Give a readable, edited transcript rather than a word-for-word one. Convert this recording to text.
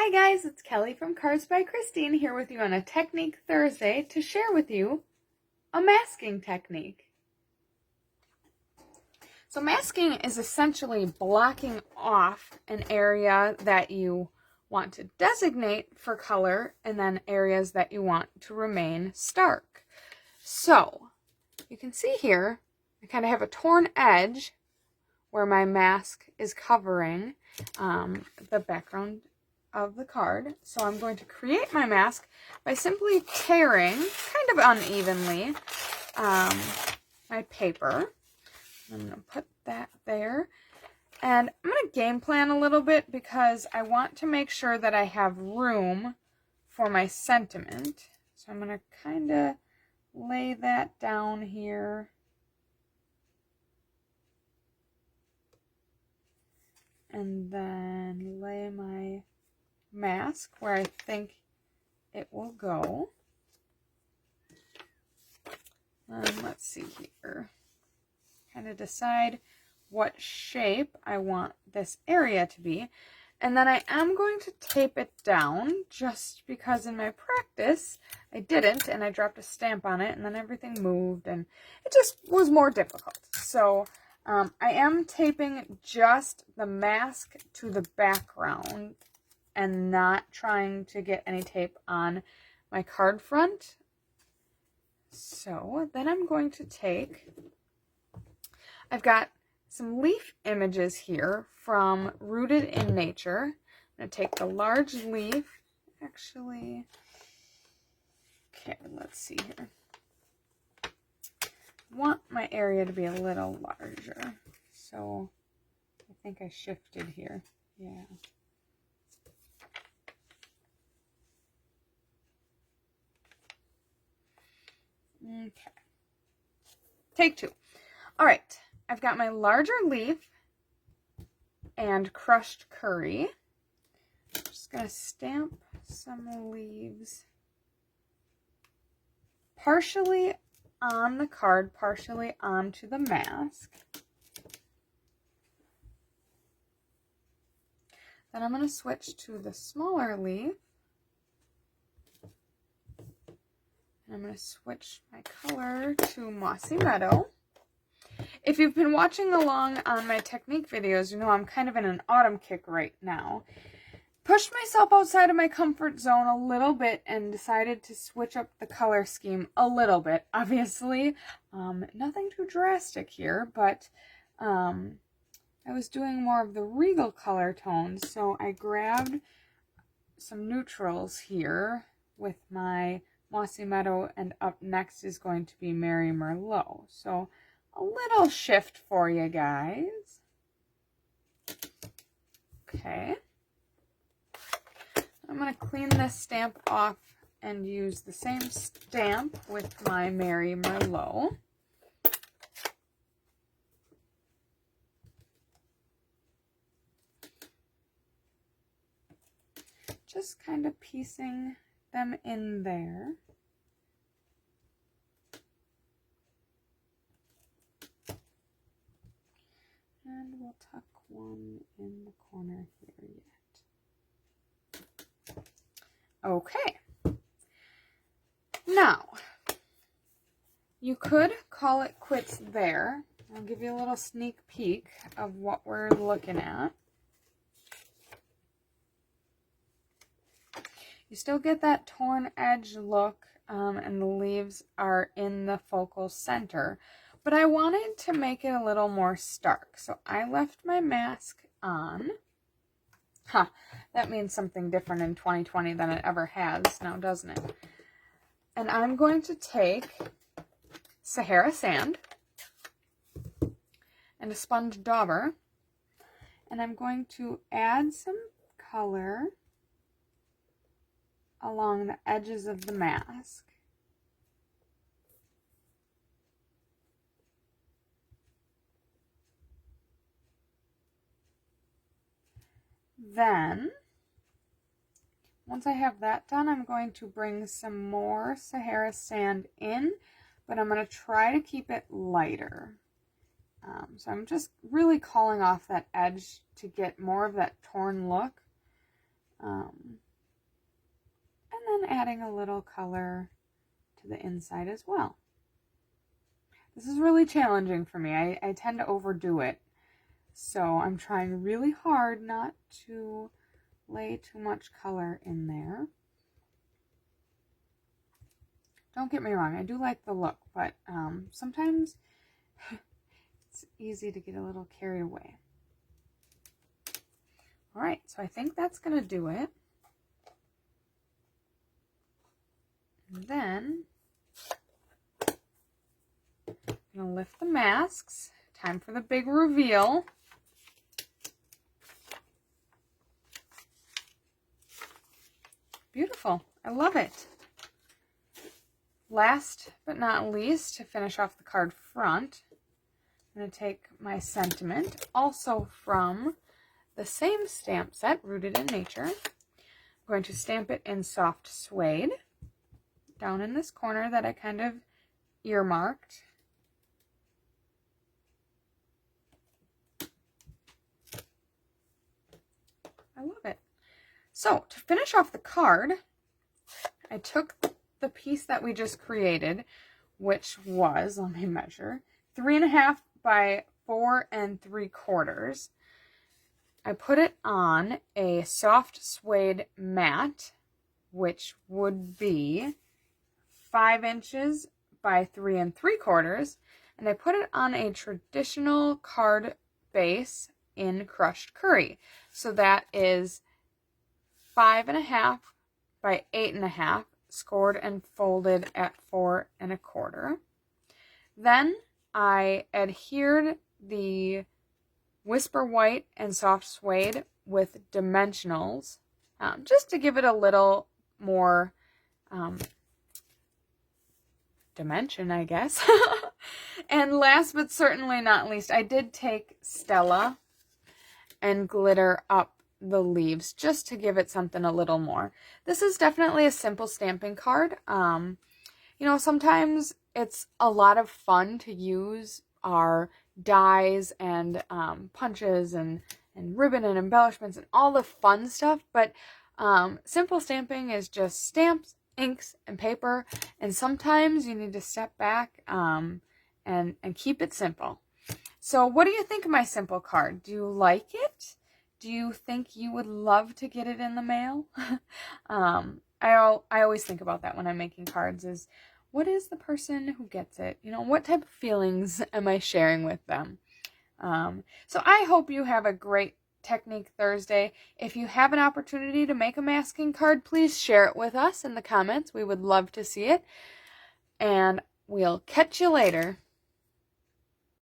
Hi guys, it's Kelly from Cards by Christine here with you on a Technique Thursday to share with you a masking technique. So masking is essentially blocking off an area that you want to designate for color and then areas that you want to remain stark. So you can see here, I kind of have a torn edge where my mask is covering the background of the card. So I'm going to create my mask by simply tearing, kind of unevenly, my paper. I'm going to put that there. And I'm going to game plan a little bit because I want to make sure that I have room for my sentiment. So I'm going to kind of lay that down here. And then lay my mask where I think it will go. Let's see here. Kind of decide what shape I want this area to be. And then I am going to tape it down just because in my practice I didn't and I dropped a stamp on it and then everything moved and it just was more difficult. So I am taping just the mask to the background and not trying to get any tape on my card front. So then I'm going to take, I've got some leaf images here from Rooted in Nature. I'm going to take the large leaf, actually, okay, let's see here. I want my area to be a little larger, so I think I shifted here, yeah. Okay. Take two. All right. I've got my larger leaf and crushed curry. I'm just going to stamp some leaves partially on the card, partially onto the mask. Then I'm going to switch to the smaller leaf. I'm going to switch my color to Mossy Meadow. If you've been watching along on my technique videos, you know I'm kind of in an autumn kick right now. Pushed myself outside of my comfort zone a little bit and decided to switch up the color scheme a little bit. Obviously, nothing too drastic here, but I was doing more of the regal color tones, so I grabbed some neutrals here with my Mossy Meadow, and up next is going to be Merry Merlot. So a little shift for you guys. Okay. I'm going to clean this stamp off and use the same stamp with my Merry Merlot. Just kind of piecing them in there. And we'll tuck one in the corner here yet. Okay. Now, you could call it quits there. I'll give you a little sneak peek of what we're looking at. You still get that torn edge look, and the leaves are in the focal center. But I wanted to make it a little more stark, so I left my mask on. That means something different in 2020 than it ever has now, doesn't it? And I'm going to take Sahara Sand and a sponge dauber, and I'm going to add some color along the edges of the mask. Then, once I have that done, I'm going to bring some more Sahara Sand in, but I'm going to try to keep it lighter. So I'm just really calling off that edge to get more of that torn look. And then adding a little color to the inside as well. This is really challenging for me. I tend to overdo it. So I'm trying really hard not to lay too much color in there. Don't get me wrong, I do like the look, but sometimes it's easy to get a little carried away. All right, so I think that's going to do it. And then I'm going to lift the masks. Time for the big reveal. Beautiful. I love it. Last but not least, to finish off the card front, I'm going to take my sentiment, also from the same stamp set, Rooted in Nature. I'm going to stamp it in soft suede down in this corner that I kind of earmarked. I love it. So to finish off the card, I took the piece that we just created, which was, let me measure, 3.5 by 4 3/4. I put it on a soft suede mat, which would be 5 inches by 3 3/4, and I put it on a traditional card base in crushed curry. So that is 5.5 by 8.5, scored and folded at 4 1/4. Then I adhered the Whisper White and soft suede with dimensionals, just to give it a little more dimension, I guess. And last but certainly not least, I did take Stella and glitter up the leaves just to give it something a little more. This is definitely a simple stamping card. You know, sometimes it's a lot of fun to use our dies and punches and ribbon and embellishments and all the fun stuff, but simple stamping is just stamps, inks, and paper, and sometimes you need to step back and keep it simple. So what do you think of my simple card? Do you like it? Do you think you would love to get it in the mail? I always think about that when I'm making cards, is what is the person who gets it? You know, what type of feelings am I sharing with them? So I hope you have a great Technique Thursday. If you have an opportunity to make a masking card, please share it with us in the comments. We would love to see it. And we'll catch you later.